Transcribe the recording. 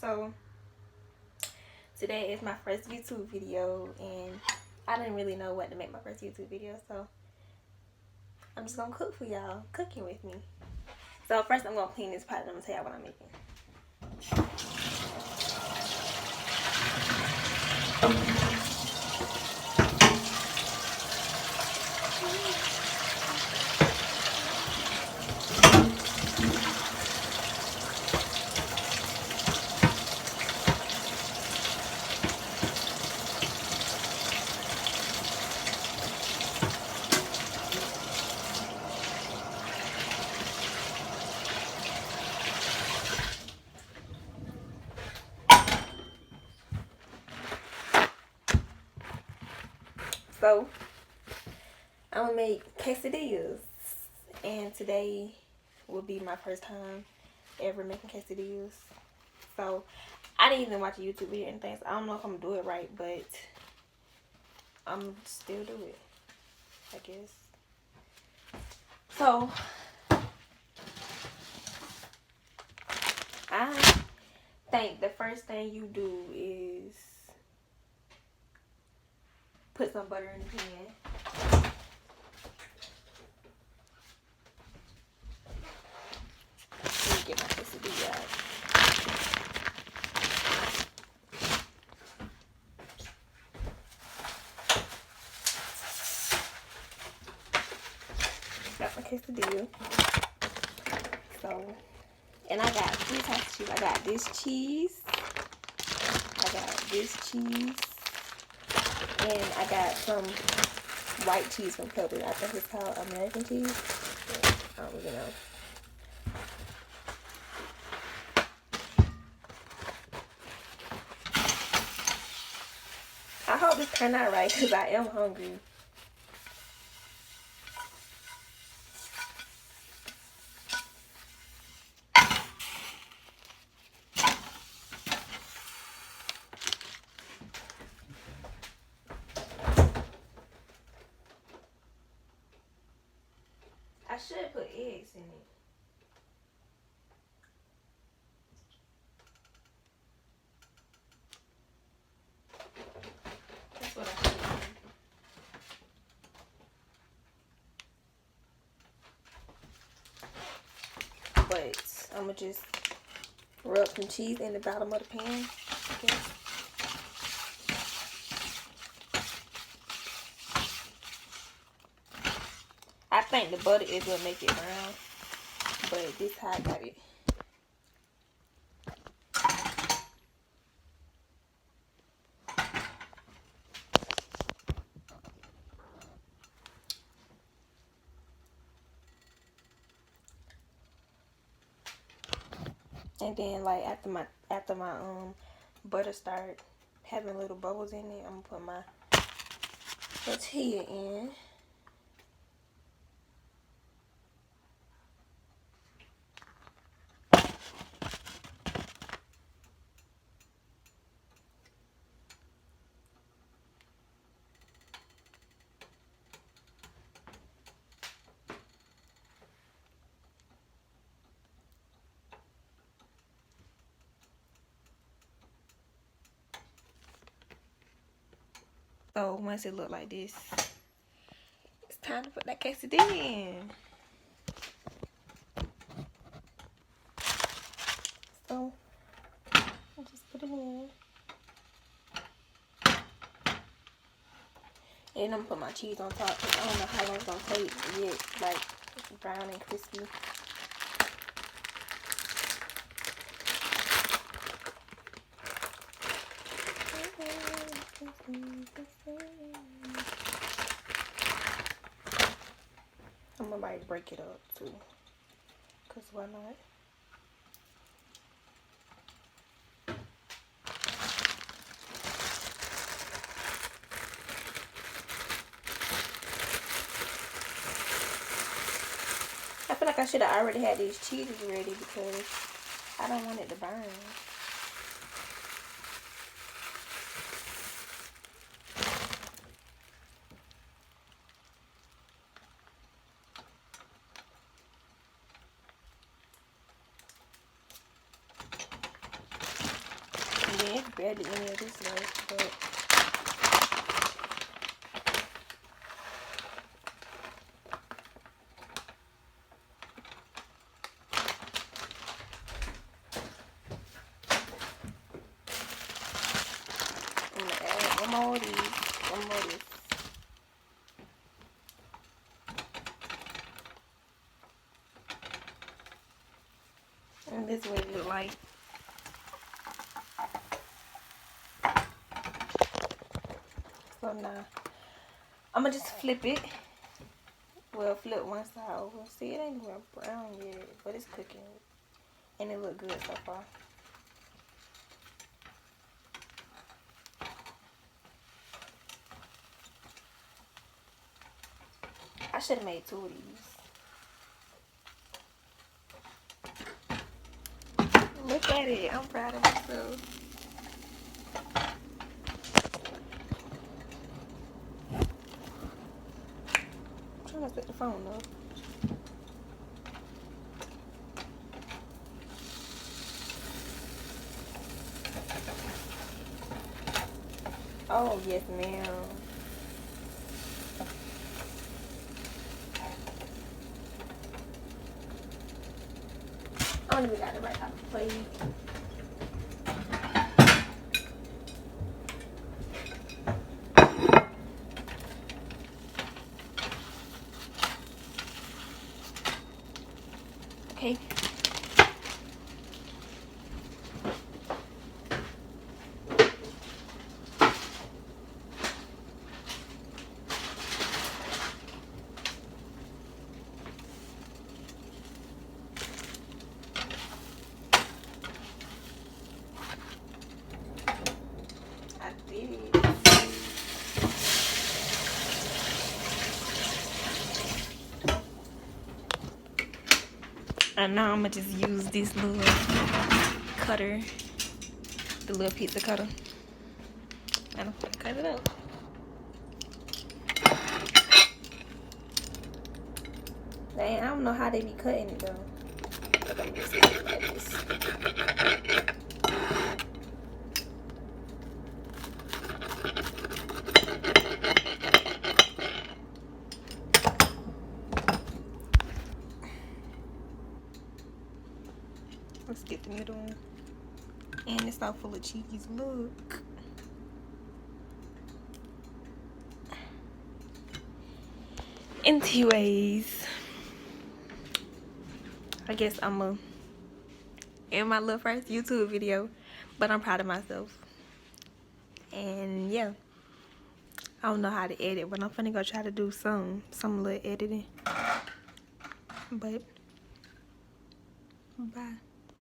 So today is my first YouTube video, and I didn't really know what to make my first YouTube video, so I'm just gonna cook for y'all, cooking with me. So first I'm gonna clean this pot and I'm gonna tell y'all what I'm making. So I'm gonna make quesadillas, and today will be my first time ever making quesadillas. So I didn't even watch a YouTube video or anything, so I don't know if I'm gonna do it right, but I'm still do it, I guess. So I think the first thing you do is put some butter in the pan. Let me get my quesadilla out. Got my quesadilla. So, and I got three types of cheese. I got this cheese. I got this cheese. And I got some white cheese from Pilgrim. I think it's called American cheese. I don't even know. I hope this turned out right because I am hungry. I should put eggs in it. That's what I should do. But I'm going to just rub some cheese in the bottom of the pan, I guess. I think the butter is what make it brown, but this how I got it. And then like after my butter start having little bubbles in it, I'm gonna put my tortilla in. So once it look like this, it's time to put that quesadilla in. So I'll just put it in. And I'm gonna put my cheese on top because I don't know how long it's gonna take to get like brown and crispy. I'm gonna like break it up too, cause why not? I feel like I should have already had these cheeses ready because I don't want it to burn. barely any of this left, but I'm gonna add one more of these, one more of this. And this is what it look like. So now I'm gonna just flip it. Well, flip one side over. See, it ain't even brown yet, but it's cooking, and it look good so far. I should have made 2 of these. Look at it. I'm proud of myself. I'm trying to set the phone up. Oh, yes, ma'am. I don't even got it right off the plate. Okay. I did it. And now I'm gonna just use this little cutter, the little pizza cutter, and I'm gonna cut it up. Dang, I don't know how they be cutting it though. But I'm just cut it like this. Let's get the middle one. And it's all full of cheese. Look. Anyways, I guess I'm gonna end my little first YouTube video, but I'm proud of myself. And yeah, I don't know how to edit, but I'm finna go try to do some little editing. But bye.